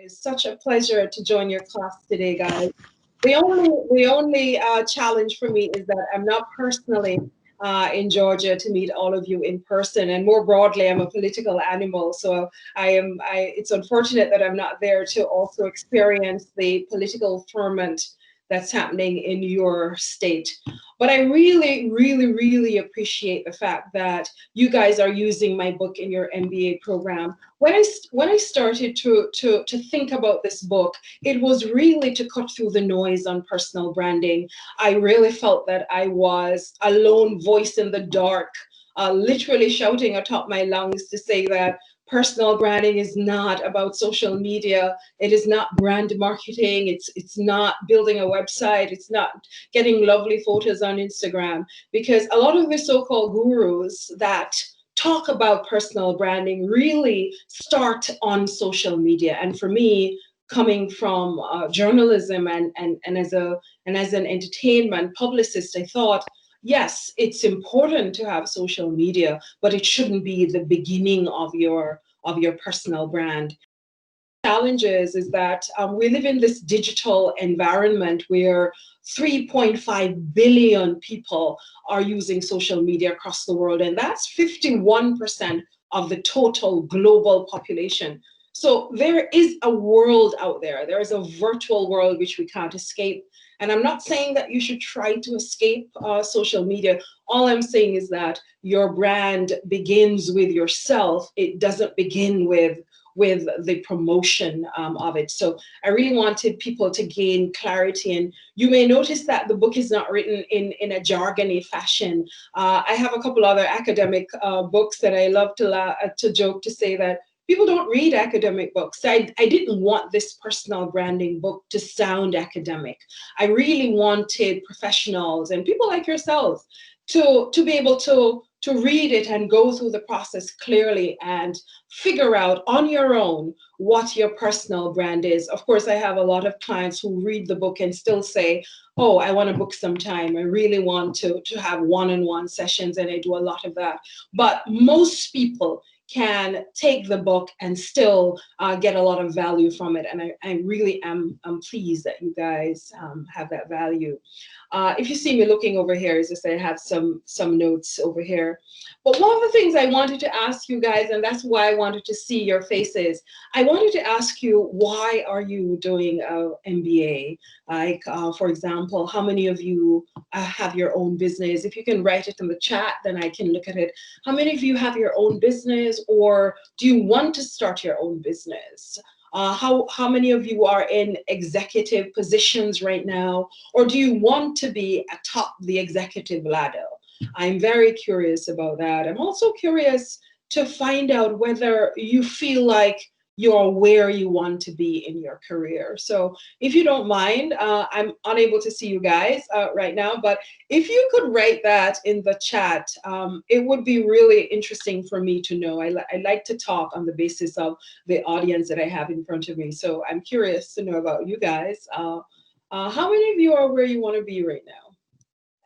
It's such a pleasure to join your class today, guys. The only challenge for me is that I'm not personally in Georgia to meet all of you in person, and more broadly, I'm a political animal, so It's unfortunate that I'm not there to also experience the political ferment that's happening in your state. But I really, really, really appreciate the fact that you guys are using my book in your MBA program. When I started to think about this book, it was really to cut through the noise on personal branding. I really felt that I was a lone voice in the dark, literally shouting atop my lungs to say that personal branding is not about social media. It is not brand marketing. It's not building a website. It's not getting lovely photos on Instagram, because a lot of the so-called gurus that talk about personal branding really start on social media. And for me, coming from journalism and as an entertainment publicist, I thought, yes, it's important to have social media, but it shouldn't be the beginning of your personal brand. Challenges is that we live in this digital environment where 3.5 billion people are using social media across the world, and that's 51% of the total global population. So there is a world out there. There is a virtual world which we can't escape. And I'm not saying that you should try to escape social media. All I'm saying is that your brand begins with yourself. It doesn't begin with the promotion of it. So I really wanted people to gain clarity. And you may notice that the book is not written in a jargony fashion. I have a couple other academic books that I love to joke to say that people don't read academic books. I didn't want this personal branding book to sound academic. I really wanted professionals and people like yourselves to be able to read it and go through the process clearly and figure out on your own what your personal brand is. Of course, I have a lot of clients who read the book and still say, oh, I want to book some time. I really want to have one-on-one sessions, and I do a lot of that. But most people can take the book and still get a lot of value from it. And I really am pleased that you guys have that value. If you see me looking over here, as I say, I have some notes over here. But one of the things I wanted to ask you guys, and that's why I wanted to see your faces, I wanted to ask you, why are you doing an MBA? Like, for example, how many of you have your own business? If you can write it in the chat, then I can look at it. How many of you have your own business, or do you want to start your own business? How many of you are in executive positions right now, or do you want to be atop the executive ladder? I'm very curious about that. I'm also curious to find out whether you feel like you're where you want to be in your career. So if you don't mind, I'm unable to see you guys right now, but if you could write that in the chat, it would be really interesting for me to know. I like to talk on the basis of the audience that I have in front of me. So I'm curious to know about you guys. How many of you are where you want to be right now?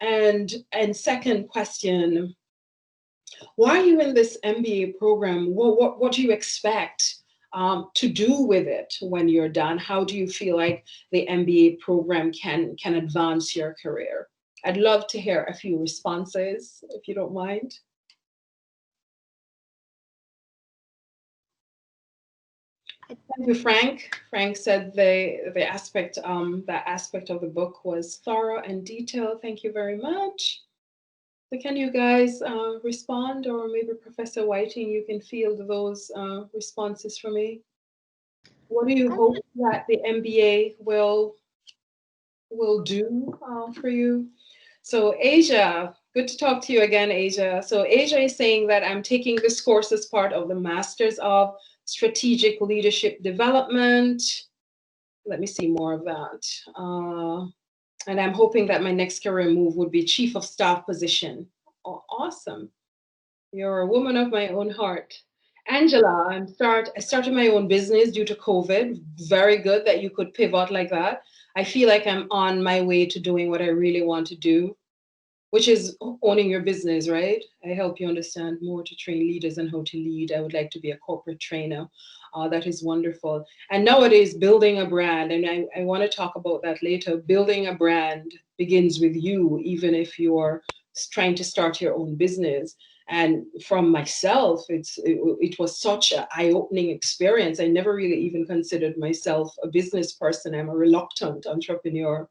And second question, why are you in this MBA program? What do you expect to do with it when you're done? How do you feel like the MBA program can advance your career? I'd love to hear a few responses, if you don't mind. Thank you, Frank. Frank said the aspect that aspect of the book was thorough and detailed. Thank you very much. So can you guys respond, or maybe Professor Whiting, you can field those responses for me. What do you hope that the MBA will do for you? So Asia, good to talk to you again, Asia. So Asia is saying that I'm taking this course as part of the Masters of Strategic Leadership Development. Let me see more of that. And I'm hoping that my next career move would be Chief of Staff position. Oh, awesome. You're a woman of my own heart. Angela, I started my own business due to COVID. Very good that you could pivot like that. I feel like I'm on my way to doing what I really want to do, which is owning your business, right? I help you understand more to train leaders and how to lead. I would like to be a corporate trainer. that is wonderful. And nowadays, building a brand, and I want to talk about that later, building a brand begins with you, even if you're trying to start your own business. And from myself, it was such an eye-opening experience. I never really even considered myself a business person. I'm a reluctant entrepreneur.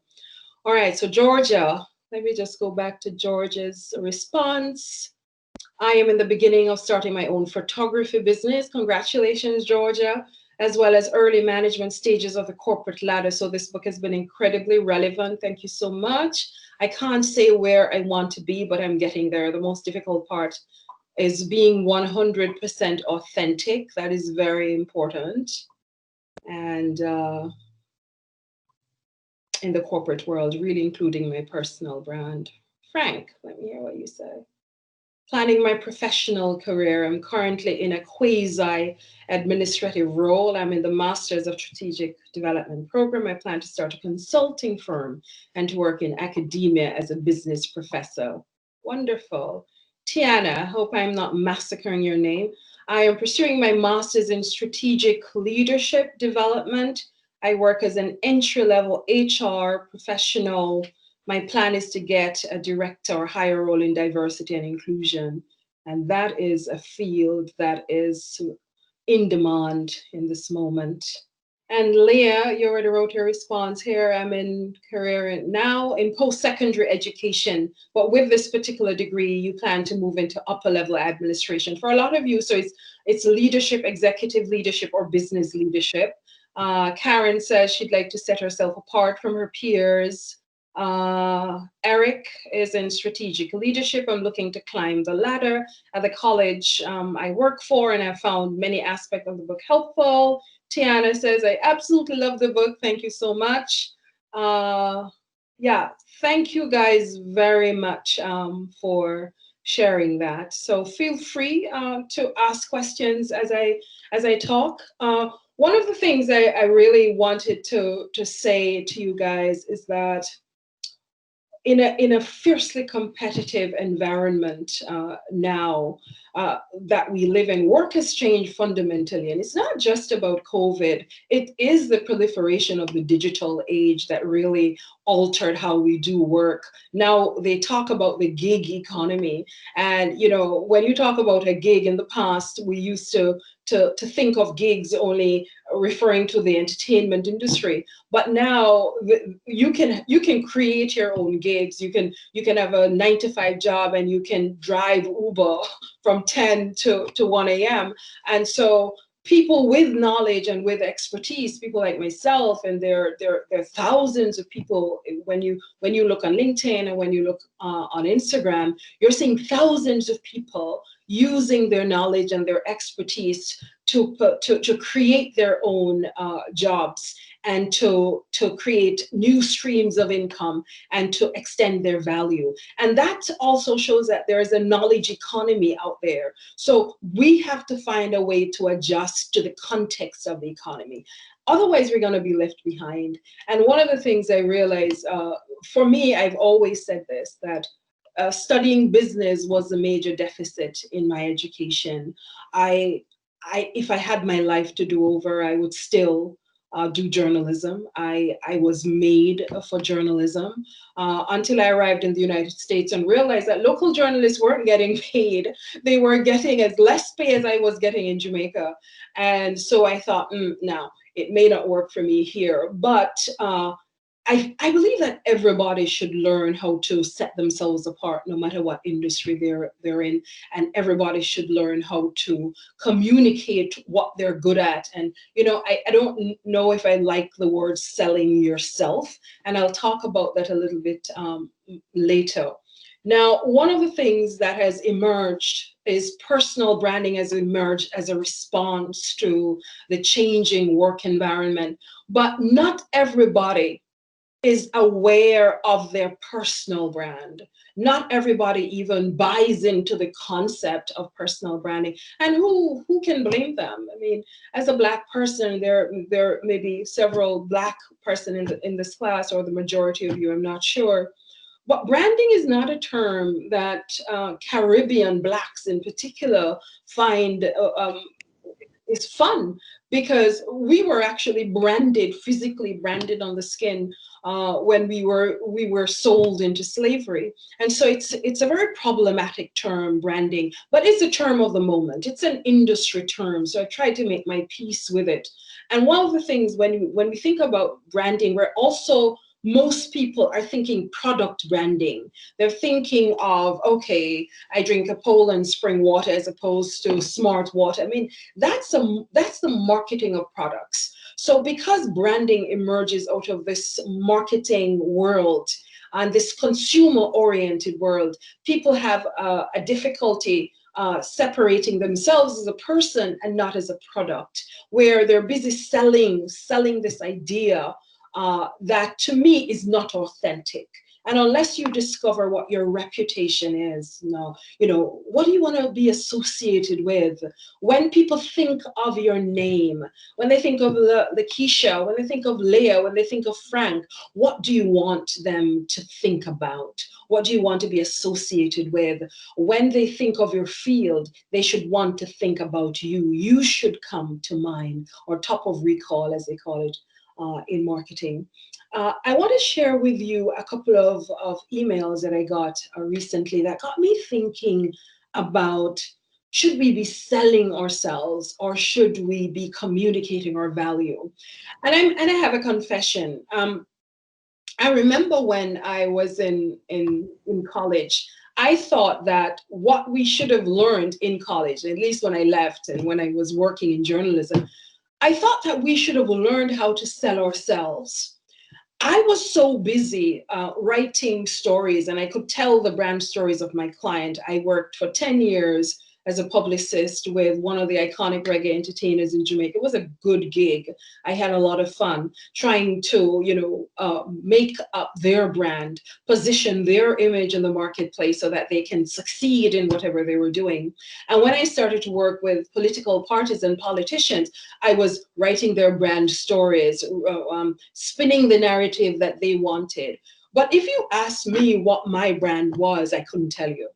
All right, so Georgia, let me just go back to Georgia's response. I am in the beginning of starting my own photography business. Congratulations, Georgia, as well as early management stages of the corporate ladder. So this book has been incredibly relevant. Thank you so much. I can't say where I want to be, but I'm getting there. The most difficult part is being 100% authentic. That is very important. And in the corporate world, really including my personal brand. Frank, let me hear what you say. Planning my professional career. I'm currently in a quasi-administrative role. I'm in the Masters of Strategic Development program. I plan to start a consulting firm and to work in academia as a business professor. Wonderful. Tiana, I hope I'm not massacring your name. I am pursuing my Master's in Strategic Leadership Development. I work as an entry-level HR professional. My plan is to get a director or higher role in diversity and inclusion. And that is a field that is in demand in this moment. And Leah, you already wrote your response here. I'm in career now in post-secondary education, but with this particular degree, you plan to move into upper level administration. For a lot of you, so it's leadership, executive leadership, or business leadership. Karen says she'd like to set herself apart from her peers. Eric is in strategic leadership. I'm looking to climb the ladder at the college I work for, and I found many aspects of the book helpful. Tiana says, I absolutely love the book. Thank you so much. Yeah, thank you guys very much for sharing that. So feel free to ask questions as I talk. One of the things I really wanted to say to you guys is that in a fiercely competitive environment now that we live in, work has changed fundamentally. And it's not just about COVID. It is the proliferation of the digital age that really altered how we do work. Now they talk about the gig economy. And, you know, when you talk about a gig in the past, we used to think of gigs only referring to the entertainment industry, but now you can create your own gigs. You can have a 9-to-5 job and you can drive Uber from 10 to 1 a.m. And so people with knowledge and with expertise, people like myself, and there are thousands of people. When you look on LinkedIn and when you look on Instagram, you're seeing thousands of people using their knowledge and their expertise to create their own jobs and to create new streams of income and to extend their value. And that also shows that there is a knowledge economy out there. So we have to find a way to adjust to the context of the economy. Otherwise, we're going to be left behind. And one of the things I realized, for me, I've always said this, that studying business was a major deficit in my education. If I had my life to do over, I would still do journalism. I was made for journalism until I arrived in the United States and realized that local journalists weren't getting paid. They were getting as less pay as I was getting in Jamaica. And so I thought, now it may not work for me here, but I believe that everybody should learn how to set themselves apart, no matter what industry they're in, and everybody should learn how to communicate what they're good at. And you know, I don't know if I like the word selling yourself, and I'll talk about that a little bit later. Now, one of the things that has emerged is personal branding has emerged as a response to the changing work environment, but not everybody is aware of their personal brand. Not everybody even buys into the concept of personal branding. And who can blame them? I mean, as a Black person, there may be several Black person in this class, or the majority of you, I'm not sure. But branding is not a term that Caribbean Blacks in particular find is fun. because we were actually branded, physically branded on the skin when we were sold into slavery. And so it's a very problematic term, branding, but it's a term of the moment. It's an industry term. So I tried to make my peace with it. And one of the things when we think about branding, we're also, most people are thinking product branding. They're thinking of, okay, I drink a Poland spring water as opposed to smart water. I mean, that's the marketing of products. So because branding emerges out of this marketing world and this consumer-oriented world, people have a difficulty separating themselves as a person and not as a product, where they're busy selling this idea that to me is not authentic. And unless you discover what your reputation is, what do you want to be associated with? When people think of your name, when they think of the Keisha, when they think of Leah, when they think of Frank, what do you want them to think about? What do you want to be associated with? When they think of your field, they should want to think about you. You should come to mind, or top of recall, as they call it in marketing. I want to share with you a couple of emails that I got recently that got me thinking about, should we be selling ourselves or should we be communicating our value? And I have a confession. I remember when I was in college, I thought that what we should have learned in college, at least when I left and when I was working in journalism, I thought that we should have learned how to sell ourselves. I was so busy writing stories, and I could tell the brand stories of my client. I worked for 10 years as a publicist with one of the iconic reggae entertainers in Jamaica. It was a good gig. I had a lot of fun trying to, make up their brand, position their image in the marketplace so that they can succeed in whatever they were doing. And when I started to work with political parties and politicians, I was writing their brand stories, spinning the narrative that they wanted. But if you asked me what my brand was, I couldn't tell you.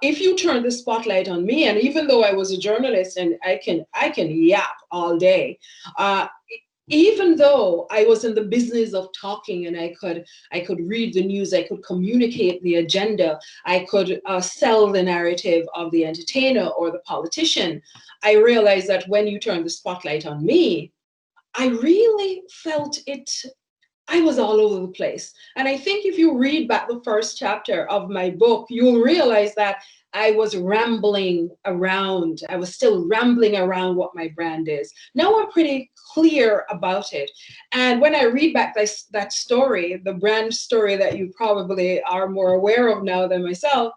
If you turn the spotlight on me, and even though I was a journalist and I can yap all day, even though I was in the business of talking and I could read the news, I could communicate the agenda, I could sell the narrative of the entertainer or the politician, I realized that when you turn the spotlight on me, I really felt it. I was all over the place. And I think if you read back the first chapter of my book, you'll realize that I was rambling around. I was still rambling around what my brand is. Now I'm pretty clear about it. And when I read back that story, the brand story that you probably are more aware of now than myself,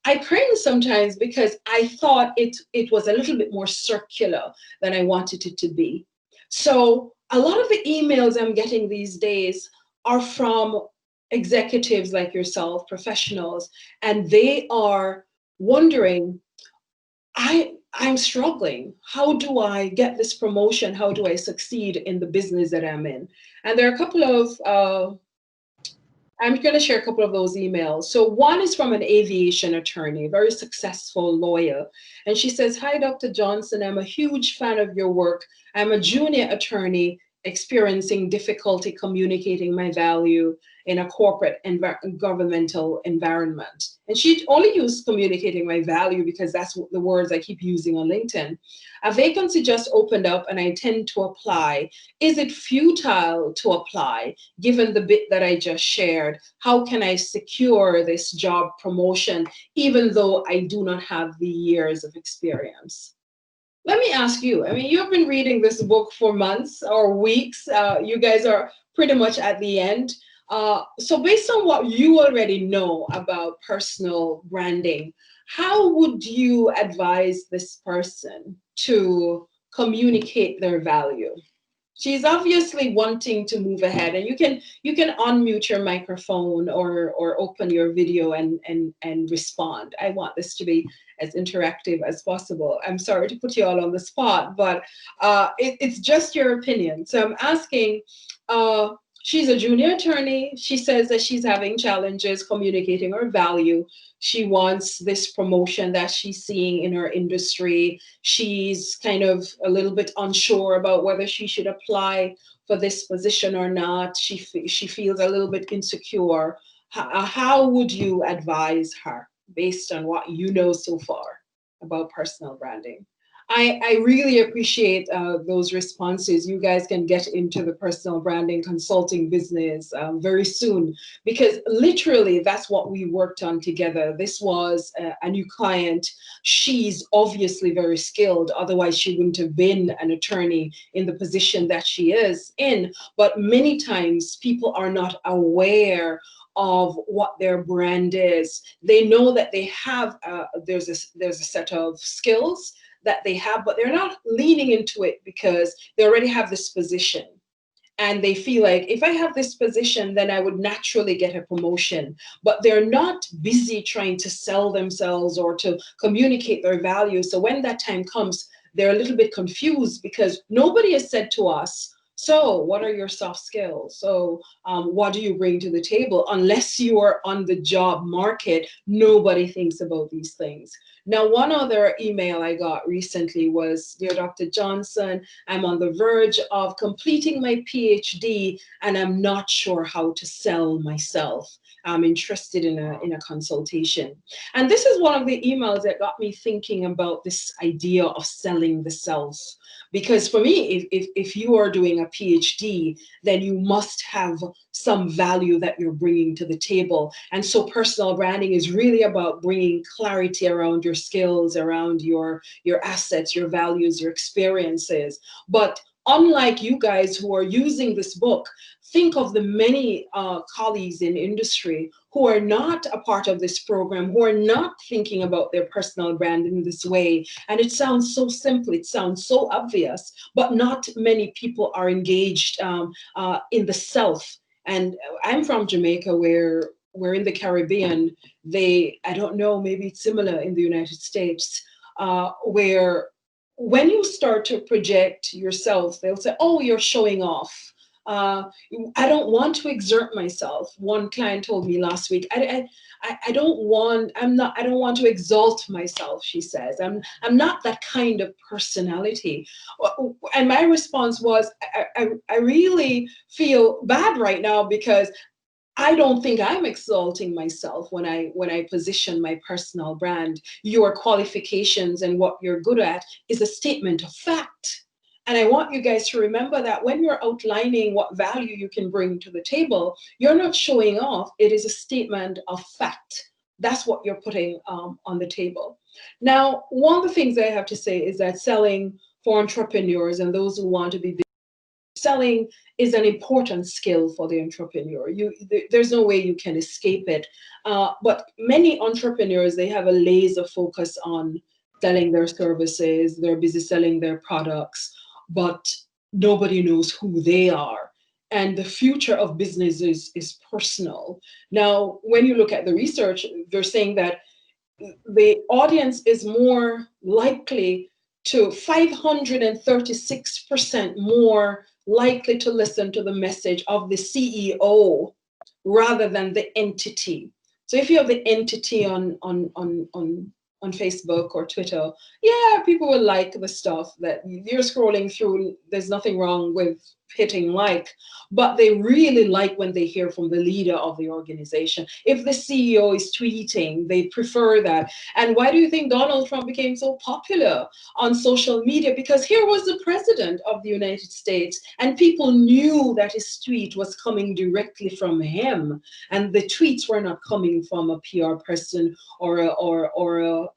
I cringe sometimes because I thought it was a little bit more circular than I wanted it to be. So a lot of the emails I'm getting these days are from executives like yourself, professionals, and they are wondering, I'm struggling. How do I get this promotion? How do I succeed in the business that I'm in? And there are a couple of I'm going to share a couple of those emails. So one is from an aviation attorney, a very successful lawyer. And she says, "Hi, Dr. Johnson, I'm a huge fan of your work. I'm a junior attorney experiencing difficulty communicating my value in a corporate and governmental environment." And she only used communicating my value because that's the words I keep using on LinkedIn. "A vacancy just opened up and I intend to apply. Is it futile to apply given the bit that I just shared? How can I secure this job promotion even though I do not have the years of experience?" Let me ask you, I mean, you've been reading this book for months or weeks. You guys are pretty much at the end. So based on what you already know about personal branding, how would you advise this person to communicate their value? She's obviously wanting to move ahead, and you can unmute your microphone or open your video and respond. I want this to be as interactive as possible. I'm sorry to put you all on the spot, but it's just your opinion. So I'm asking, She's a junior attorney. She says that she's having challenges communicating her value. She wants this promotion that she's seeing in her industry. She's kind of a little bit unsure about whether she should apply for this position or not. She feels a little bit insecure. How would you advise her based on what you know so far about personal branding? I really appreciate those responses. You guys can get into the personal branding consulting business very soon, because literally that's what we worked on together. This was a new client. She's obviously very skilled, otherwise she wouldn't have been an attorney in the position that she is in. But many times people are not aware of what their brand is. They know that they have there's a set of skills that they have, but they're not leaning into it because they already have this position. And they feel like if I have this position, then I would naturally get a promotion. But they're not busy trying to sell themselves or to communicate their value. So when that time comes, they're a little bit confused because nobody has said to us, so what are your soft skills? So what do you bring to the table? Unless you are on the job market, nobody thinks about these things. Now, one other email I got recently was, Dear Dr. Johnson, I'm on the verge of completing my PhD and I'm not sure how to sell myself. I'm interested in a consultation. And this is one of the emails that got me thinking about this idea of selling the self. Because for me, if you are doing a PhD, then you must have some value that you're bringing to the table. And so personal branding is really about bringing clarity around your skills, around your assets, your values, your experiences. But unlike you guys who are using this book, think of the many colleagues in industry who are not a part of this program, who are not thinking about their personal brand in this way. And it sounds so simple, it sounds so obvious, but not many people are engaged in the self. And I'm from Jamaica, where we're in the Caribbean. I don't know, maybe it's similar in the United States, where when you start to project yourself, they'll say, oh, you're showing off. Uh, I don't want to exert myself. One client told me last week, I don't want to exalt myself, she says. I'm not that kind of personality. And my response was, I really feel bad right now because I don't think I'm exalting myself when I position my personal brand. Your qualifications and what you're good at is a statement of fact. And I want you guys to remember that when you're outlining what value you can bring to the table, you're not showing off. It is a statement of fact. That's what you're putting on the table. Now, one of the things I have to say is that selling for entrepreneurs and those who want to be selling is an important skill for the entrepreneur. There's no way you can escape it. But many entrepreneurs, they have a laser focus on selling their services. They're busy selling their products, but nobody knows who they are. And the future of business is personal. Now, when you look at the research, they're saying that the audience is more likely to 536% more likely to listen to the message of the CEO rather than the entity. So if you have the entity on Facebook or Twitter, yeah, people will like the stuff that you're scrolling through. There's nothing wrong with hitting like, but they really like when they hear from the leader of the organization. If the CEO is tweeting, they prefer that. And why do you think Donald Trump became so popular on social media? Because here was the president of the United States, and people knew that his tweet was coming directly from him, and the tweets were not coming from a PR person or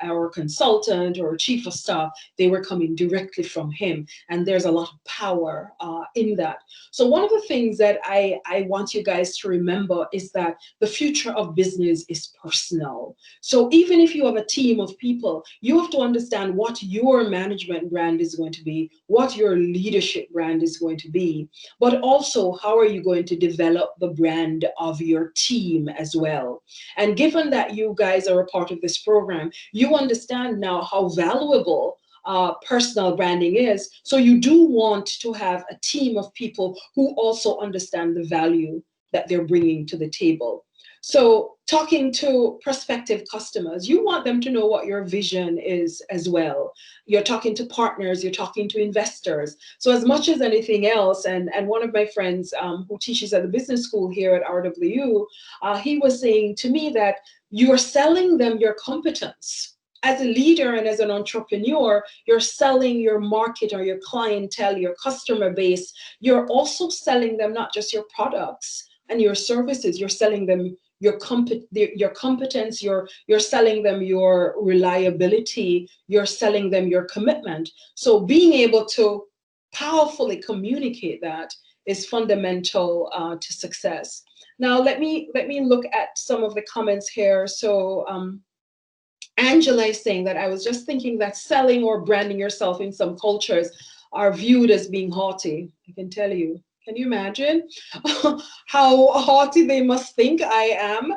our consultant or chief of staff. They were coming directly from him, and there's a lot of power in that. So one of the things that I want you guys to remember is that the future of business is personal. So even if you have a team of people, you have to understand what your management brand is going to be, what your leadership brand is going to be, but also how are you going to develop the brand of your team as well. And given that you guys are a part of this program, you understand now how valuable personal branding is. So you do want to have a team of people who also understand the value that they're bringing to the table. So talking to prospective customers, you want them to know what your vision is as well. You're talking to partners, you're talking to investors. So as much as anything else, and one of my friends who teaches at the business school here at RWU, he was saying to me that you're selling them your competence. As a leader and as an entrepreneur, you're selling your market or your clientele, your customer base. You're also selling them not just your products and your services, you're selling them your competence, you're selling them your reliability, you're selling them your commitment. So being able to powerfully communicate that is fundamental to success. Now let me look at some of the comments here. So Angela is saying that I was just thinking that selling or branding yourself in some cultures are viewed as being haughty. I can tell you. Can you imagine how haughty they must think I am?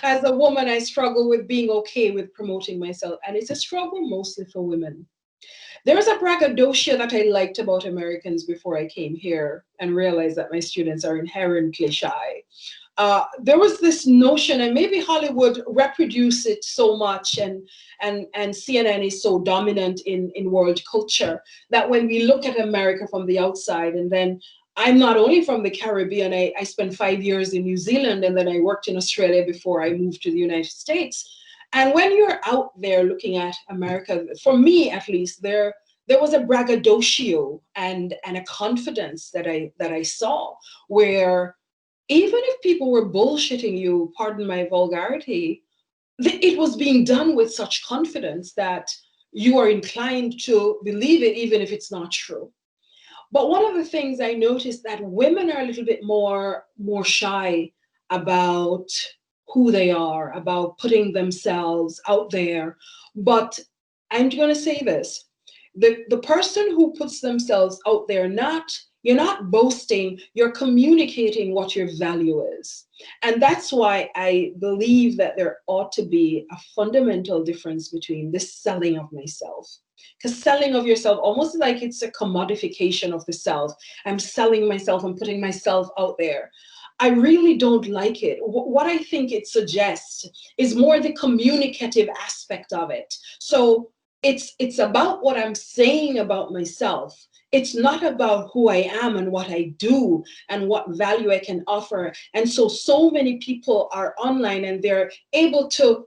As a woman, I struggle with being okay with promoting myself, and it's a struggle mostly for women. There's a braggadocio that I liked about Americans before I came here and realized that my students are inherently shy. There was this notion, and maybe Hollywood reproduced it so much, and CNN is so dominant in world culture, that when we look at America from the outside, and then I'm not only from the Caribbean, I spent 5 years in New Zealand, and then I worked in Australia before I moved to the United States. And when you're out there looking at America, for me at least, there was a braggadocio and a confidence that I saw, where even if people were bullshitting you, pardon my vulgarity, it was being done with such confidence that you are inclined to believe it, even if it's not true. But one of the things I noticed that women are a little bit more shy about who they are, about putting themselves out there. But I'm going to say this, the person who puts themselves out there, you're not boasting, you're communicating what your value is. And that's why I believe that there ought to be a fundamental difference between this selling of myself. Because selling of yourself, almost like it's a commodification of the self. I'm selling myself and putting myself out there. I really don't like it. What I think it suggests is more the communicative aspect of it. So it's about what I'm saying about myself. It's not about who I am and what I do and what value I can offer. And so many people are online and they're able to,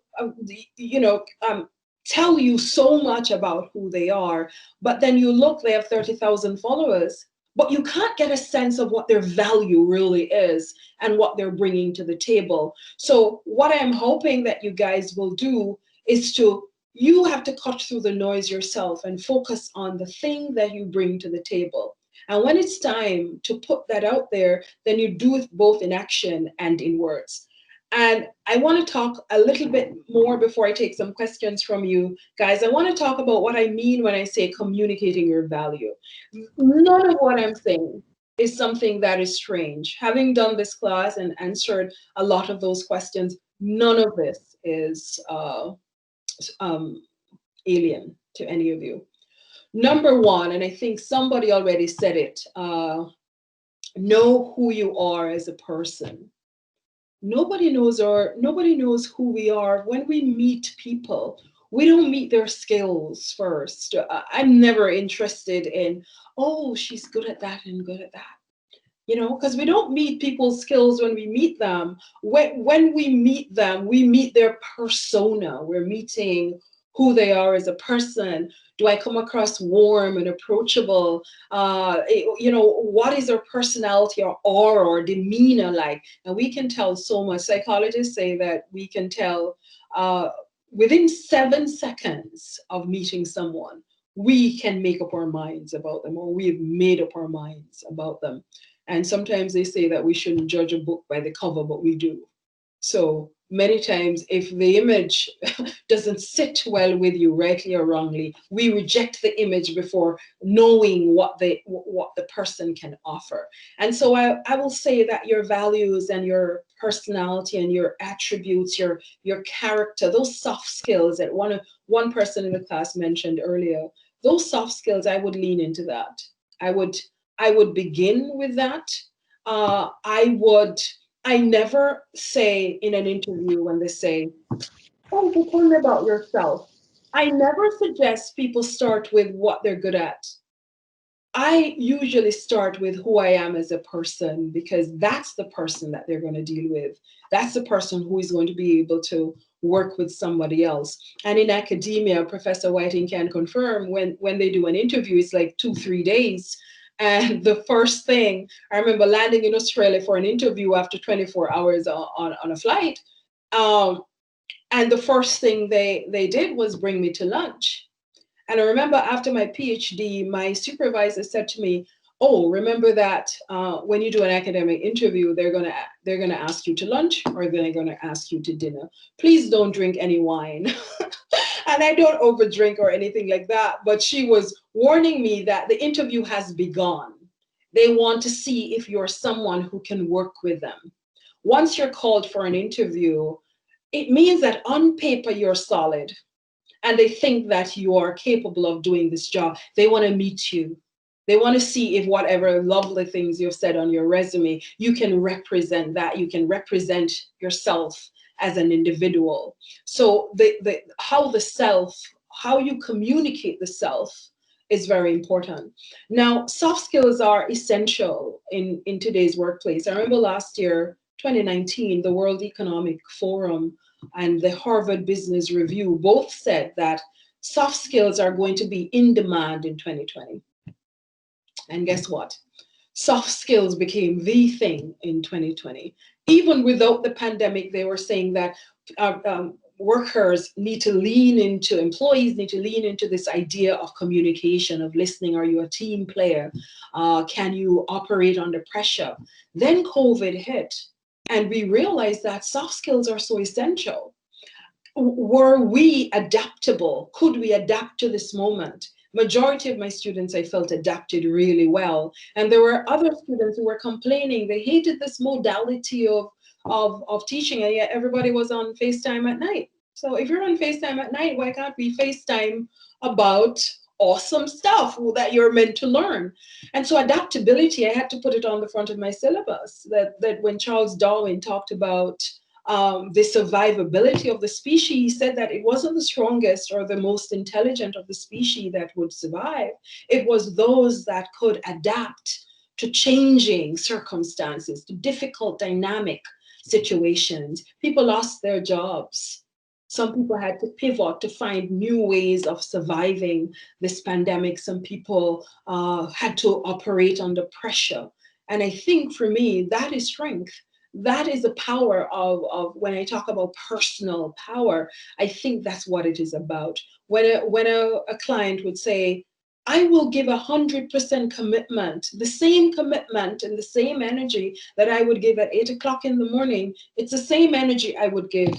tell you so much about who they are. But then you look, they have 30,000 followers, but you can't get a sense of what their value really is and what they're bringing to the table. So what I'm hoping that you guys will do is you have to cut through the noise yourself and focus on the thing that you bring to the table. And when it's time to put that out there, then you do it both in action and in words. And I want to talk a little bit more before I take some questions from you guys. I want to talk about what I mean when I say communicating your value. None of what I'm saying is something that is strange. Having done this class and answered a lot of those questions, none of this is alien to any of you. Number one, and I think somebody already said it, know who you are as a person. Nobody knows who we are. When we meet people, we don't meet their skills first. I'm never interested in, oh, she's good at that and good at that. Because we don't meet people's skills when we meet them. When we meet them, we meet their persona. We're meeting who they are as a person. Do I come across warm and approachable? What is their personality or aura or demeanor like? And we can tell so much. Psychologists say that we can tell within 7 seconds of meeting someone, we can make up our minds about them, or we have made up our minds about them. And sometimes they say that we shouldn't judge a book by the cover, but we do. So many times, if the image doesn't sit well with you, rightly or wrongly, we reject the image before knowing what the person can offer. And so I will say that your values and your personality and your attributes, your character, those soft skills that one person in the class mentioned earlier, those soft skills, I would lean into that. I would I would begin with that. I never say in an interview when they say, "Oh, so tell me about yourself." I never suggest people start with what they're good at. I usually start with who I am as a person because that's the person that they're going to deal with. That's the person who is going to be able to work with somebody else. And in academia, Professor Whiting can confirm when they do an interview, it's like 2, 3 days. And the first thing I remember landing in Australia for an interview after 24 hours on a flight. Um, and the first thing they did was bring me to lunch. And I remember after my PhD, my supervisor said to me, "Oh, remember that when you do an academic interview, they're gonna ask you to lunch or they're gonna ask you to dinner. Please don't drink any wine." And I don't overdrink or anything like that, but she was warning me that the interview has begun. They want to see if you're someone who can work with them. Once you're called for an interview, it means that on paper you're solid and they think that you are capable of doing this job. They want to meet you. They want to see if whatever lovely things you've said on your resume, you can represent that. You can represent yourself as an individual. So how you communicate the self is very important. Now, soft skills are essential in today's workplace. I remember last year, 2019, the World Economic Forum and the Harvard Business Review both said that soft skills are going to be in demand in 2020. And guess what? Soft skills became the thing in 2020. Even without the pandemic, they were saying that employees need to lean into this idea of communication, of listening. Are you a team player? Can you operate under pressure? Then COVID hit, and we realized that soft skills are so essential. Were we adaptable? Could we adapt to this moment? Majority of my students, I felt, adapted really well. And there were other students who were complaining. They hated this modality of teaching, and yet everybody was on FaceTime at night. So if you're on FaceTime at night, why can't we FaceTime about awesome stuff that you're meant to learn? And so adaptability, I had to put it on the front of my syllabus, that when Charles Darwin talked about the survivability of the species, he said that it wasn't the strongest or the most intelligent of the species that would survive. It was those that could adapt to changing circumstances, to difficult dynamic situations. People lost their jobs. Some people had to pivot to find new ways of surviving this pandemic. Some people had to operate under pressure. And I think for me, that is strength. That is the power of when I talk about personal power, I think that's what it is about. When a client would say, "I will give 100% commitment," the same commitment and the same energy that I would give at 8 o'clock in the morning, it's the same energy I would give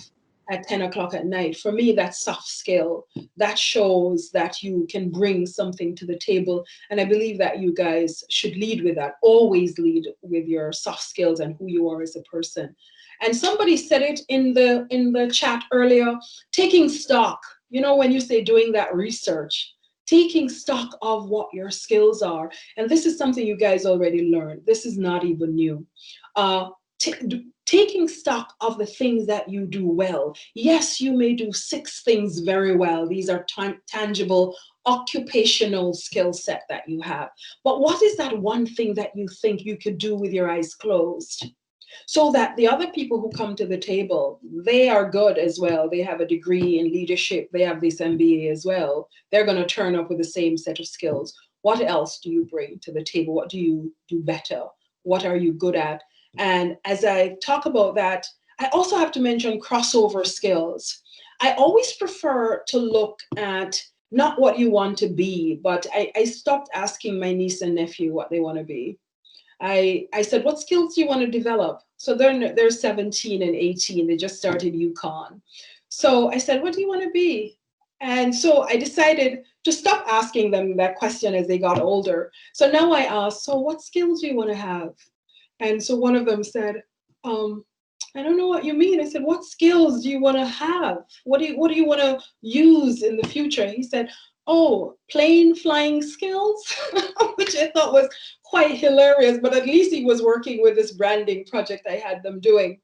at 10 o'clock at night. For me, that's soft skill. That shows that you can bring something to the table. And I believe that you guys should lead with that. Always lead with your soft skills and who you are as a person. And somebody said it in the chat earlier, taking stock. You know, when you say doing that research, taking stock of what your skills are. And this is something you guys already learned. This is not even new. Taking stock of the things that you do well. Yes, you may do 6 things very well. These are tangible occupational skill set that you have. But what is that one thing that you think you could do with your eyes closed? So that the other people who come to the table, they are good as well. They have a degree in leadership. They have this MBA as well. They're going to turn up with the same set of skills. What else do you bring to the table? What do you do better? What are you good at? And as I talk about that, I also have to mention crossover skills. I always prefer to look at not what you want to be, but I stopped asking my niece and nephew what they want to be. I said, "What skills do you want to develop?" So they're 17 and 18. They just started UConn. So I said, what do you want to be? And so I decided to stop asking them that question as they got older. So now I ask, so what skills do you want to have? And so one of them said, I don't know what you mean. I said, what skills do you want to have? What do you want to use in the future? He said, oh, plane flying skills, which I thought was quite hilarious, but at least he was working with this branding project I had them doing.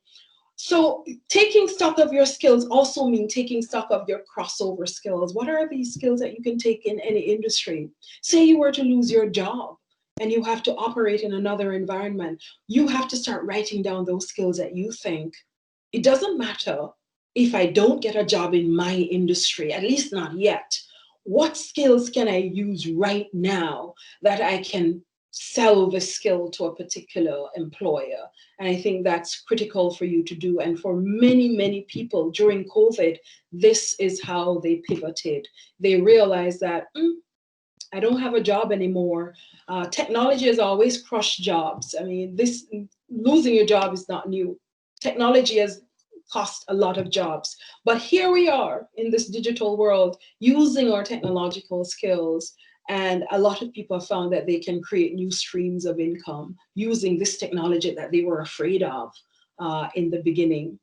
So taking stock of your skills also means taking stock of your crossover skills. What are these skills that you can take in any industry? Say you were to lose your job and you have to operate in another environment. You have to start writing down those skills that you think, it doesn't matter if I don't get a job in my industry, at least not yet. What skills can I use right now that I can sell the skill to a particular employer? And I think that's critical for you to do. And for many, many people during COVID, this is how they pivoted. They realized that, I don't have a job anymore. Technology has always crushed jobs. I mean, losing your job is not new. Technology has cost a lot of jobs. But here we are in this digital world using our technological skills. And a lot of people have found that they can create new streams of income using this technology that they were afraid of in the beginning.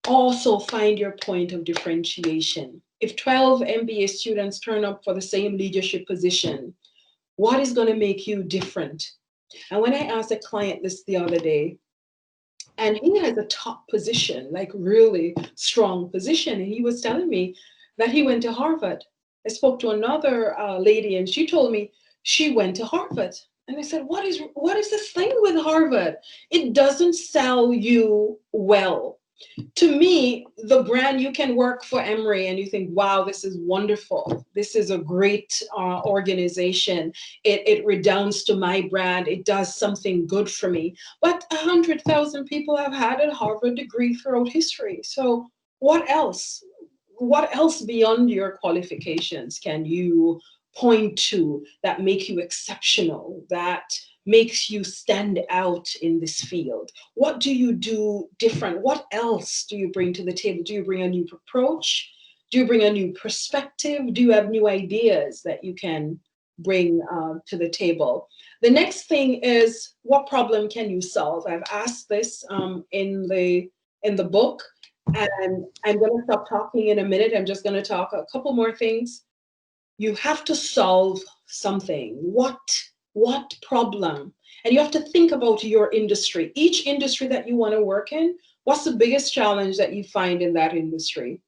Also find your point of differentiation. If 12 MBA students turn up for the same leadership position, what is going to make you different? And when I asked a client this the other day, and he has a top position, like really strong position, and he was telling me that he went to Harvard. I spoke to another lady, and she told me she went to Harvard. And I said, what is this thing with Harvard? It doesn't sell you well. To me, the brand, you can work for Emory and you think, wow, this is wonderful. This is a great organization. It redounds to my brand. It does something good for me. But 100,000 people have had a Harvard degree throughout history. So what else? What else beyond your qualifications can you point to that make you exceptional, that makes you stand out in this field? What do you do different? What else do you bring to the table? Do you bring a new approach? Do you bring a new perspective? Do you have new ideas that you can bring to the table? The next thing is, what problem can you solve? I've asked this in the book, and I'm going to stop talking in a minute. I'm just going to talk a couple more things. You have to solve something. What problem? And you have to think about your industry. Each industry that you want to work in, what's the biggest challenge that you find in that industry?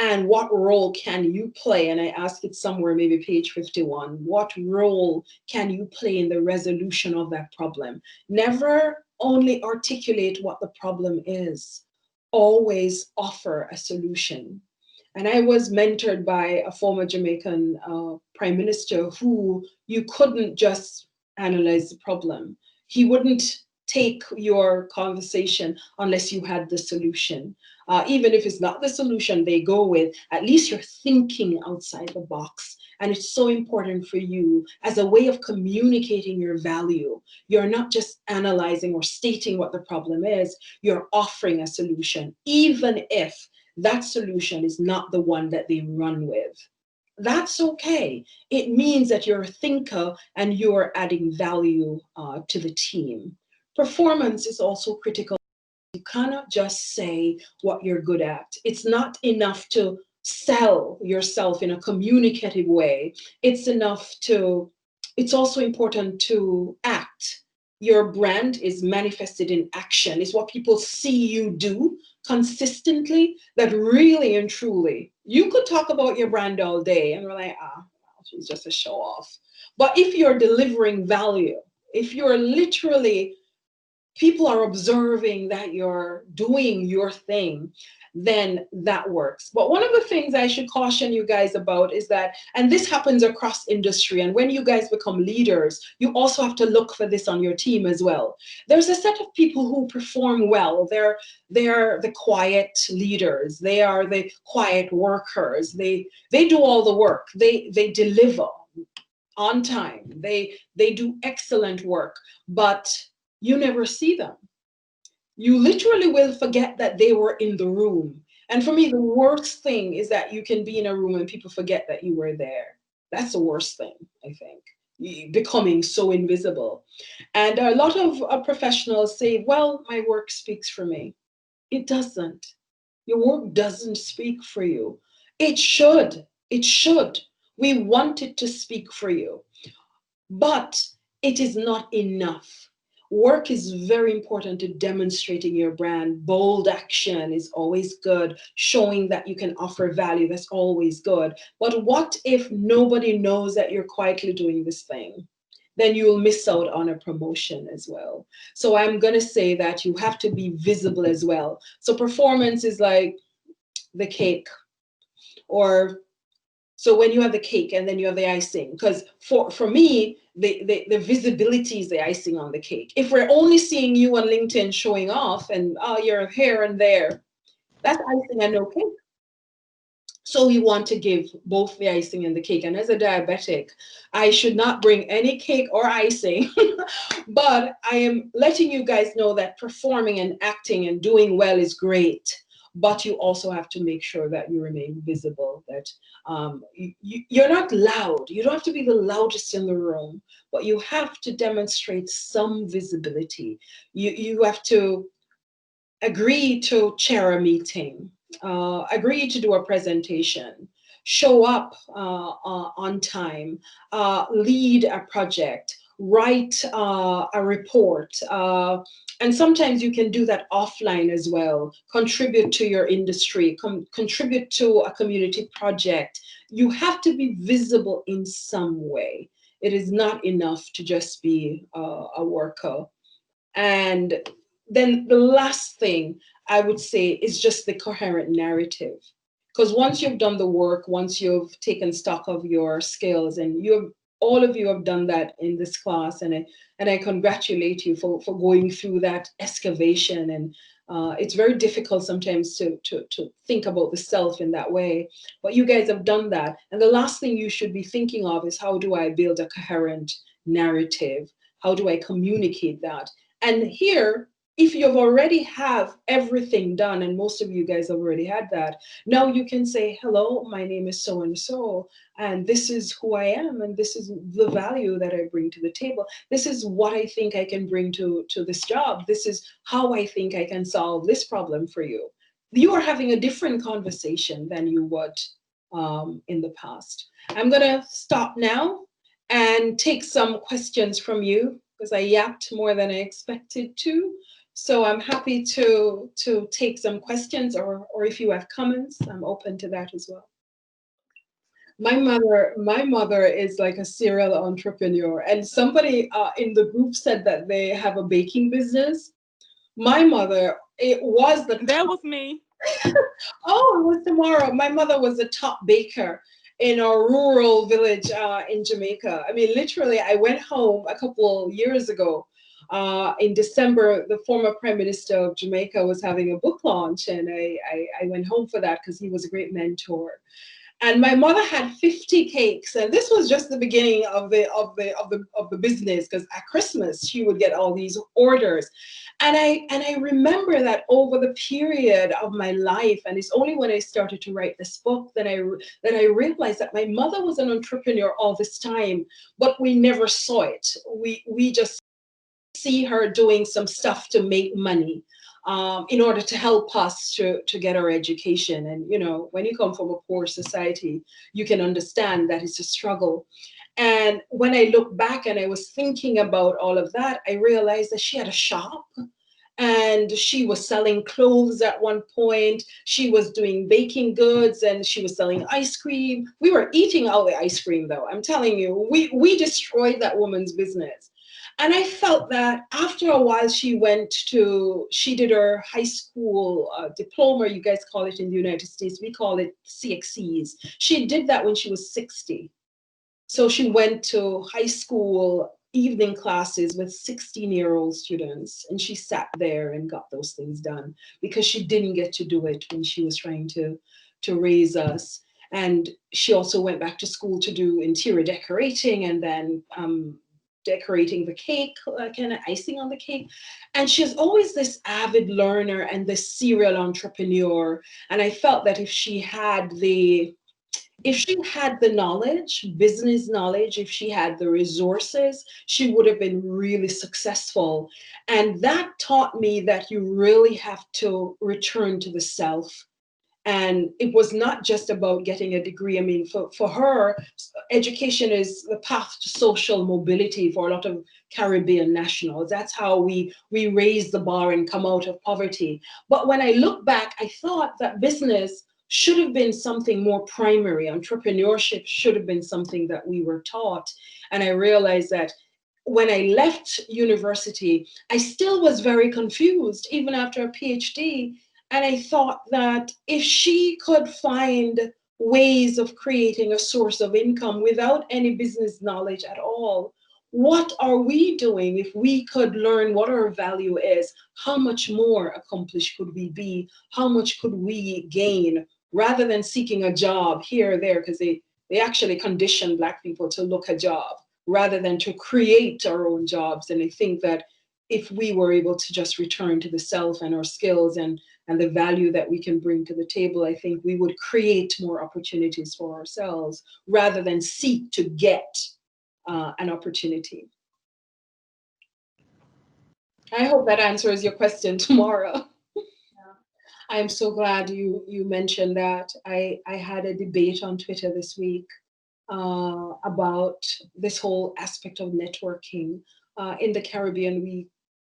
And what role can you play? And I ask it somewhere, maybe page 51. What role can you play in the resolution of that problem? Never only articulate what the problem is. Always offer a solution. And I was mentored by a former Jamaican prime minister who you couldn't just analyze the problem. He wouldn't take your conversation unless you had the solution. Even if it's not the solution they go with, at least you're thinking outside the box. And it's so important for you as a way of communicating your value. You're not just analyzing or stating what the problem is, you're offering a solution, even if that solution is not the one that they run with. That's okay. It means that you're a thinker and you're adding value to the team. Performance is also critical. You cannot just say what you're good at. It's not enough to sell yourself in a communicative way. It's also important to act. Your brand is manifested in action. It's what people see you do consistently that really and truly, you could talk about your brand all day and we're like, she's just a show off. But if you're delivering value, if you're literally, people are observing that you're doing your thing, then that works. But one of the things I should caution you guys about is that, and this happens across industry, and when you guys become leaders, you also have to look for this on your team as well. There's a set of people who perform well. They're the quiet leaders. They are the quiet workers. They do all the work. They deliver on time. They do excellent work, but you never see them. you literally will forget that they were in the room. And for me, the worst thing is that you can be in a room and people forget that you were there. That's the worst thing, I think, becoming so invisible. And a lot of professionals say, well, my work speaks for me. It doesn't. Your work doesn't speak for you. It should. It should. We want it to speak for you, but it is not enough. Work is very important to demonstrating your brand. Bold action is always good. Showing that you can offer value, that's always good. But what if nobody knows that you're quietly doing this thing? Then you will miss out on a promotion as well. So I'm going to say that you have to be visible as well. So performance is like the cake, or so when you have the cake and then you have the icing, because for me, the visibility is the icing on the cake. If we're only seeing you on LinkedIn showing off and you're here and there, that's icing and no cake. So we want to give both the icing and the cake. And as a diabetic, I should not bring any cake or icing, but I am letting you guys know that performing and acting and doing well is great. But you also have to make sure that you remain visible, that you're not loud. You don't have to be the loudest in the room, but you have to demonstrate some visibility. You have to agree to chair a meeting, agree to do a presentation, show up on time, lead a project, write a report. And sometimes you can do that offline as well. Contribute to your industry, contribute to a community project. You have to be visible in some way. It is not enough to just be a worker. And then the last thing I would say is just the coherent narrative. Because once you've done the work, once you've taken stock of your skills, and all of you have done that in this class, and I congratulate you for going through that excavation. And it's very difficult sometimes to think about the self in that way, but you guys have done that. And the last thing you should be thinking of is, how do I build a coherent narrative? How do I communicate that? And here, if you've already have everything done, and most of you guys have already had that, now you can say, hello, my name is so and so, and this is who I am, and this is the value that I bring to the table. This is what I think I can bring to this job. This is how I think I can solve this problem for you. You are having a different conversation than you would in the past. I'm going to stop now and take some questions from you, because I yapped more than I expected to. So I'm happy to take some questions, or if you have comments, I'm open to that as well. My mother is like a serial entrepreneur, and somebody in the group said that they have a baking business. My mother, it was the That was me. oh, it was tomorrow. My mother was a top baker in a rural village in Jamaica. I mean, literally, I went home a couple years ago. In December, the former Prime Minister of Jamaica was having a book launch, and I went home for that because he was a great mentor. And my mother had 50 cakes, and this was just the beginning of the business, because at Christmas she would get all these orders. And I remember that over the period of my life, and it's only when I started to write this book that I realized that my mother was an entrepreneur all this time, but we never saw it. We just see her doing some stuff to make money, in order to help us to get our education. And, when you come from a poor society, you can understand that it's a struggle. And when I look back and I was thinking about all of that, I realized that she had a shop, and she was selling clothes at one point. She was doing baking goods, and she was selling ice cream. We were eating all the ice cream, though. I'm telling you, we destroyed that woman's business. And I felt that after a while, she did her high school diploma. You guys call it in the United States, we call it CXCs. She did that when she was 60. So she went to high school evening classes with 16-year-old students, and she sat there and got those things done, because she didn't get to do it when she was trying to raise us. And she also went back to school to do interior decorating, and then decorating the cake, kind of icing on the cake. And she's always this avid learner and this serial entrepreneur. And I felt that if she had the knowledge, business knowledge, if she had the resources, she would have been really successful. And that taught me that you really have to return to the self. And it was not just about getting a degree. I mean, for her, education is the path to social mobility for a lot of Caribbean nationals. That's how we raise the bar and come out of poverty. But when I look back, I thought that business should have been something more primary. Entrepreneurship should have been something that we were taught. And I realized that when I left university, I still was very confused, even after a PhD. And I thought that if she could find ways of creating a source of income without any business knowledge at all, what are we doing if we could learn what our value is? How much more accomplished could we be? How much could we gain rather than seeking a job here or there? Because they actually condition Black people to look a job rather than to create our own jobs. And I think that if we were able to just return to the self and our skills and the value that we can bring to the table, I think we would create more opportunities for ourselves rather than seek to get an opportunity. I hope that answers your question, Tamara. I'm so glad you mentioned that. I had a debate on Twitter this week about this whole aspect of networking. In the Caribbean, we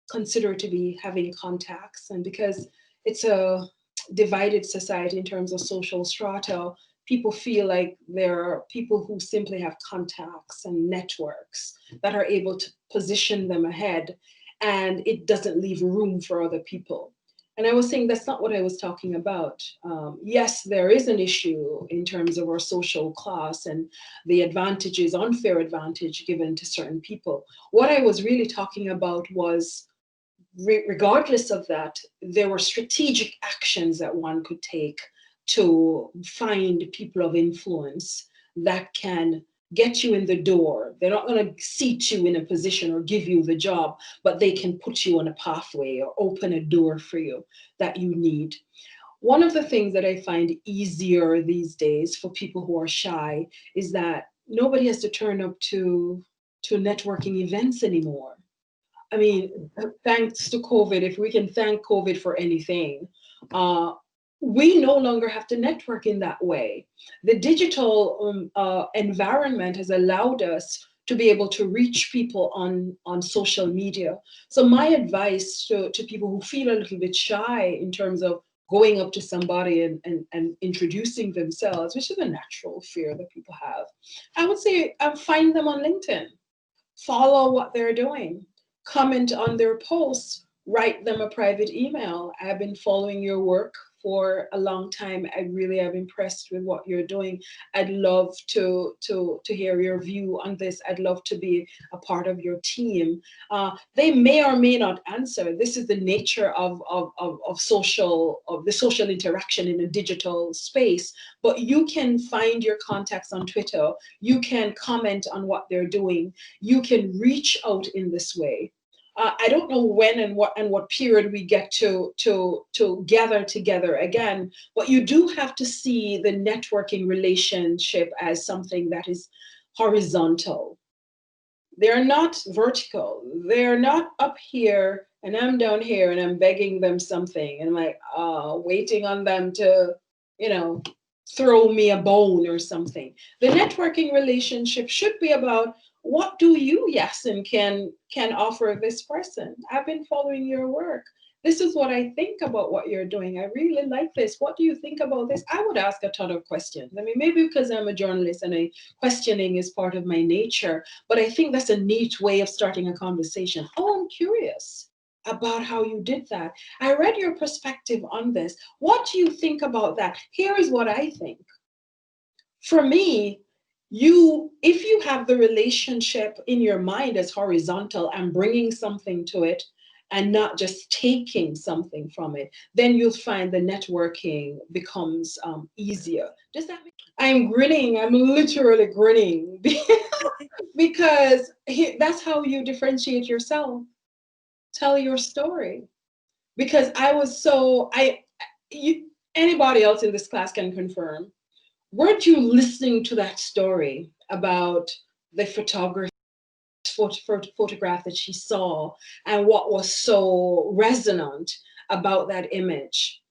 consider to be having contacts, and because it's a divided society in terms of social strata, people feel like there are people who simply have contacts and networks that are able to position them ahead, and it doesn't leave room for other people. And I was saying that's not what I was talking about. Yes, there is an issue in terms of our social class and the advantages, unfair advantage given to certain people. What I was really talking about was, regardless of that, there were strategic actions that one could take to find people of influence that can get you in the door. They're not going to seat you in a position or give you the job, but they can put you on a pathway or open a door for you that you need. One of the things that I find easier these days for people who are shy is that nobody has to turn up to networking events anymore. I mean, thanks to COVID, if we can thank COVID for anything, we no longer have to network in that way. The digital environment has allowed us to be able to reach people on social media. So my advice to people who feel a little bit shy in terms of going up to somebody and introducing themselves, which is a natural fear that people have, I would say find them on LinkedIn, follow what they're doing, comment on their posts, write them a private email. I've been following your work for a long time. I really am impressed with what you're doing. I'd love to hear your view on this. I'd love to be a part of your team. They may or may not answer. This is the nature of the social interaction in a digital space. But you can find your contacts on Twitter. You can comment on what they're doing. You can reach out in this way. I don't know when and what period we get to gather together again, but you do have to see the networking relationship as something that is horizontal. They're not vertical. They're not up here and I'm down here and I'm begging them something and I'm like waiting on them to, throw me a bone or something. The networking relationship should be about, what do you, Yasin, can offer this person? I've been following your work. This is what I think about what you're doing. I really like this. What do you think about this? I would ask a ton of questions. I mean, maybe because I'm a journalist and questioning is part of my nature, but I think that's a neat way of starting a conversation. Oh, I'm curious about how you did that. I read your perspective on this. What do you think about that? Here is what I think. For me, if you have the relationship in your mind as horizontal and bringing something to it, and not just taking something from it, then you'll find the networking becomes easier. Does that make I'm grinning. I'm literally grinning because that's how you differentiate yourself. Tell your story. Because I was so, anybody else in this class can confirm. Weren't you listening to that story about the photograph that she saw and what was so resonant about that image?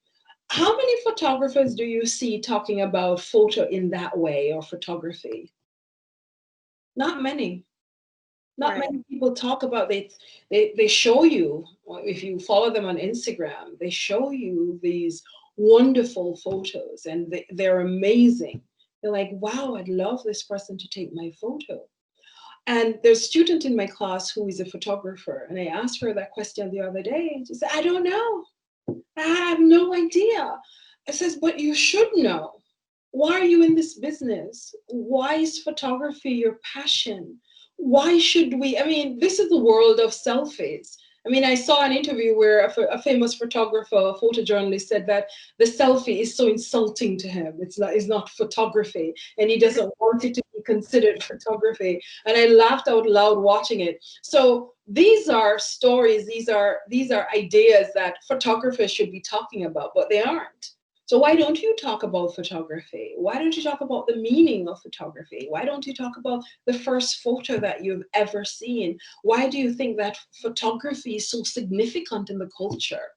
How many photographers do you see talking about photo in that way, or photography? Not many. Not Right. many people talk about it. They show you, if you follow them on Instagram, they show you these wonderful photos, and they're amazing. They're like, wow, I'd love this person to take my photo. And there's a student in my class who is a photographer, and I asked her that question the other day, and she said, I don't know. I have no idea. I says, but you should know. Why are you in this business? Why is photography your passion? Why should we? I mean, this is the world of selfies. I mean, I saw an interview where a famous photographer, a photojournalist, said that the selfie is so insulting to him. It's not photography, and he doesn't want it to be considered photography. And I laughed out loud watching it. So these are stories, these are ideas that photographers should be talking about, but they aren't. So why don't you talk about photography? Why don't you talk about the meaning of photography? Why don't you talk about the first photo that you've ever seen? Why do you think that photography is so significant in the culture?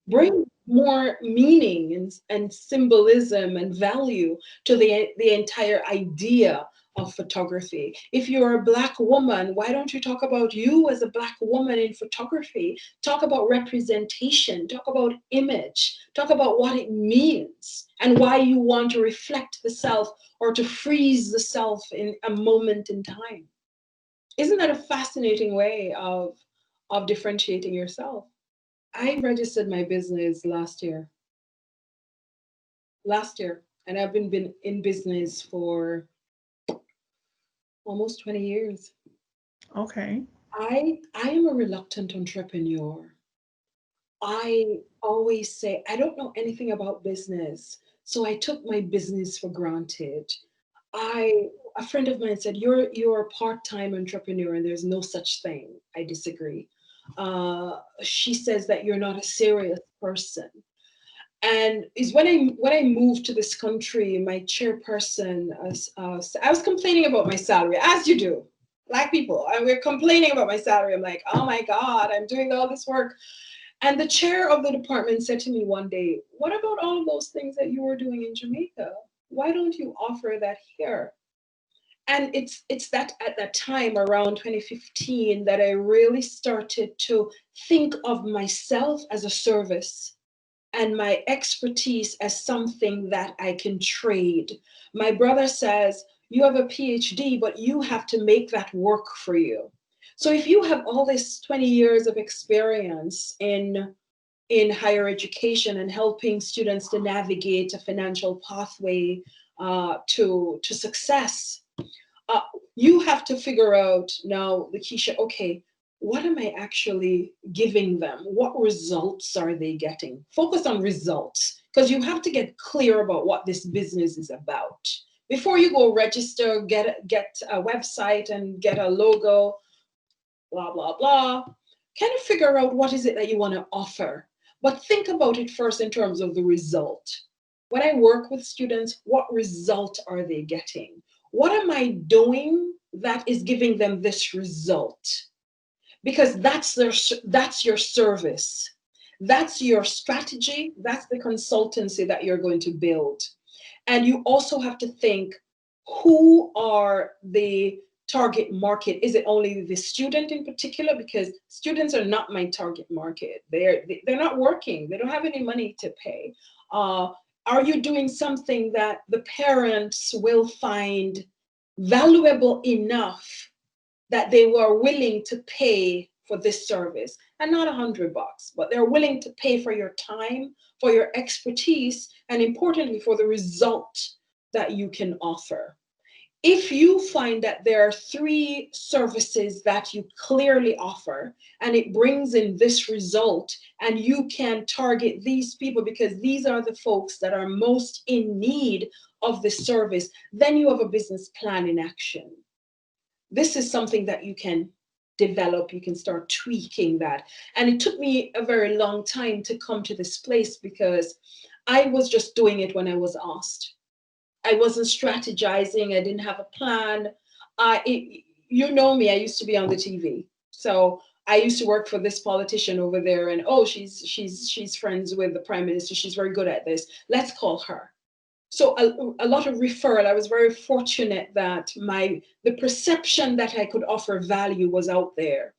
Bring more meaning and symbolism and value to the entire idea of photography. If you're a Black woman, why don't you talk about you as a Black woman in photography? Talk about representation, talk about image, talk about what it means and why you want to reflect the self or to freeze the self in a moment in time. Isn't that a fascinating way of differentiating yourself? I registered my business last year, and I've been in business for almost 20 years. Okay. I am a reluctant entrepreneur. I always say I don't know anything about business, so I took my business for granted. I A friend of mine said you're a part-time entrepreneur and there's no such thing. I disagree. She says that you're not a serious person. And is when I moved to this country, my chairperson, I was complaining about my salary, as you do, Black people, and we're complaining about my salary. I'm like, oh my God, I'm doing all this work. And the chair of the department said to me one day, what about all of those things that you were doing in Jamaica? Why don't you offer that here? And it's that at that time around 2015 that I really started to think of myself as a service and my expertise as something that I can trade. My brother says, you have a PhD, but you have to make that work for you. So if you have all this 20 years of experience in higher education and helping students to navigate a financial pathway to success, uh, you have to figure out now, Lakeisha, okay, what am I actually giving them? What results are they getting? Focus on results because you have to get clear about what this business is about. Before you go register, get a website and get a logo, blah, blah, blah. Kind of figure out what is it that you want to offer. But think about it first in terms of the result. When I work with students, what result are they getting? What am I doing that is giving them this result? Because that's your service. That's your strategy. That's the consultancy that you're going to build. And you also have to think, who are the target market? Is it only the student in particular? Because students are not my target market. They're not working. They don't have any money to pay. Are you doing something that the parents will find valuable enough that they were willing to pay for this service? And not $100, but they're willing to pay for your time, for your expertise, and importantly, for the result that you can offer. If you find that there are 3 services that you clearly offer and it brings in this result, and you can target these people because these are the folks that are most in need of this service, then you have a business plan in action. This is something that you can develop. You can start tweaking that. And it took me a very long time to come to this place because I was just doing it when I was asked. I wasn't strategizing. I didn't have a plan. You know me, I used to be on the TV. So I used to work for this politician over there, and oh, she's friends with the prime minister. She's very good at this. Let's call her. So a lot of referral. I was very fortunate that the perception that I could offer value was out there.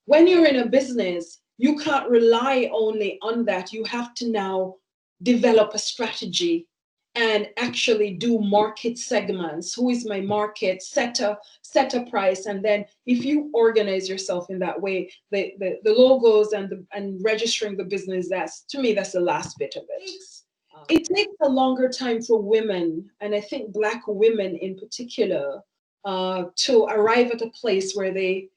When you're in a business, you can't rely only on that. You have to now develop a strategy and actually do market segments. Who is my market? Set a price, and then if you organize yourself in that way, the logos and registering the business, that's, to me, that's the last bit of it. It takes a longer time for women, and I think Black women in particular, to arrive at a place where they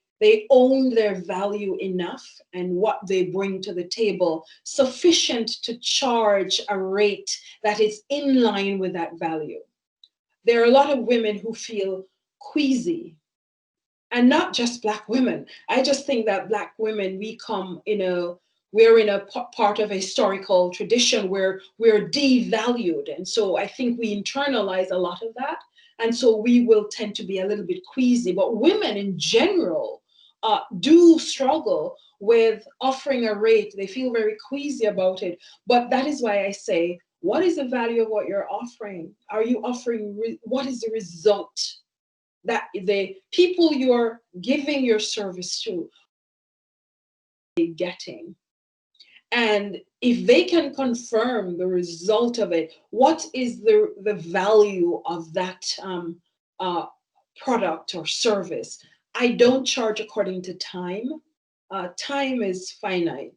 own their value enough and what they bring to the table, sufficient to charge a rate that is in line with that value. There are a lot of women who feel queasy, and not just Black women. I just think that Black women, we're in a part of a historical tradition where we're devalued. And so I think we internalize a lot of that. And so we will tend to be a little bit queasy. But women in general do struggle with offering a rate. They feel very queasy about it. But that is why I say, what is the value of what you're offering? Are you offering, what is the result that the people you're giving your service to are getting? And if they can confirm the result of it, what is the value of that product or service? I don't charge according to time. Time is finite,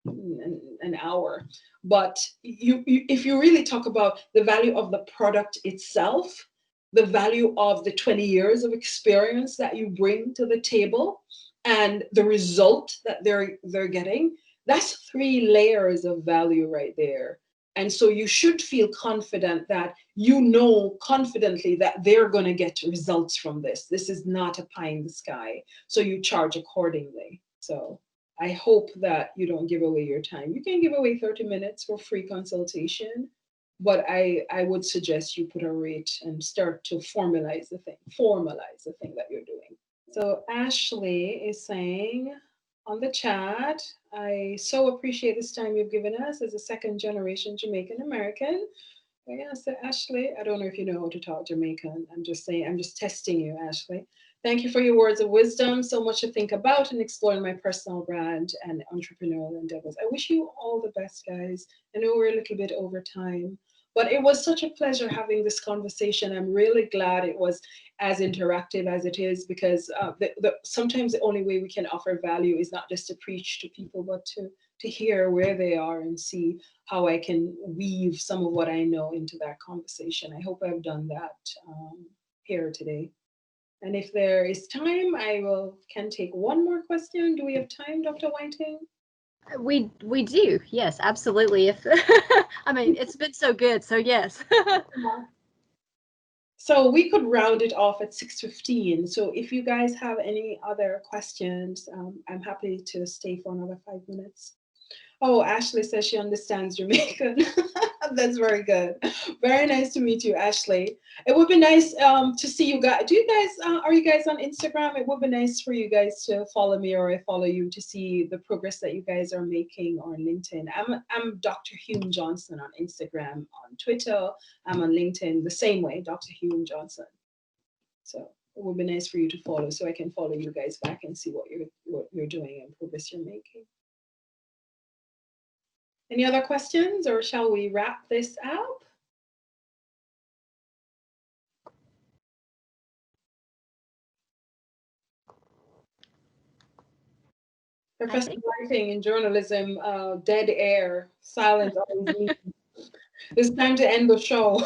an hour. But if you really talk about the value of the product itself, the value of the 20 years of experience that you bring to the table, and the result that they're getting, that's 3 layers of value right there. And so you should feel confident that you know confidently that they're going to get results from this. This is not a pie in the sky. So you charge accordingly. So I hope that you don't give away your time. You can give away 30 minutes for free consultation, but I would suggest you put a rate and start to formalize the thing that you're doing. So Ashley is saying on the chat, I so appreciate this time you've given us as a 2nd generation Jamaican American. Yeah, so Ashley, I don't know if you know how to talk Jamaican. I'm just saying, I'm just testing you, Ashley. Thank you for your words of wisdom. So much to think about and exploring my personal brand and entrepreneurial endeavors. I wish you all the best, guys. I know we're a little bit over time, but it was such a pleasure having this conversation. I'm really glad it was as interactive as it is, because sometimes the only way we can offer value is not just to preach to people, but to hear where they are and see how I can weave some of what I know into that conversation. I hope I've done that here today. And if there is time, can take one more question. Do we have time, Dr. Whiting? We do, yes, absolutely. If I mean, it's been so good, so yes. So we could round it off at 6:15. So if you guys have any other questions, I'm happy to stay for another 5 minutes. Oh, Ashley says she understands Jamaican. That's very good. Very nice to meet you, Ashley. It would be nice to see you guys. Are you guys on Instagram? It would be nice for you guys to follow me, or I follow you, to see the progress that you guys are making on LinkedIn. I'm Dr. Hume Johnson on Instagram, on Twitter. I'm on LinkedIn the same way, Dr. Hume Johnson. So it would be nice for you to follow, so I can follow you guys back and see what you're doing and progress you're making. Any other questions, or shall we wrap this up? Professor Whiting, in journalism, dead air, silence always means it's time to end the show.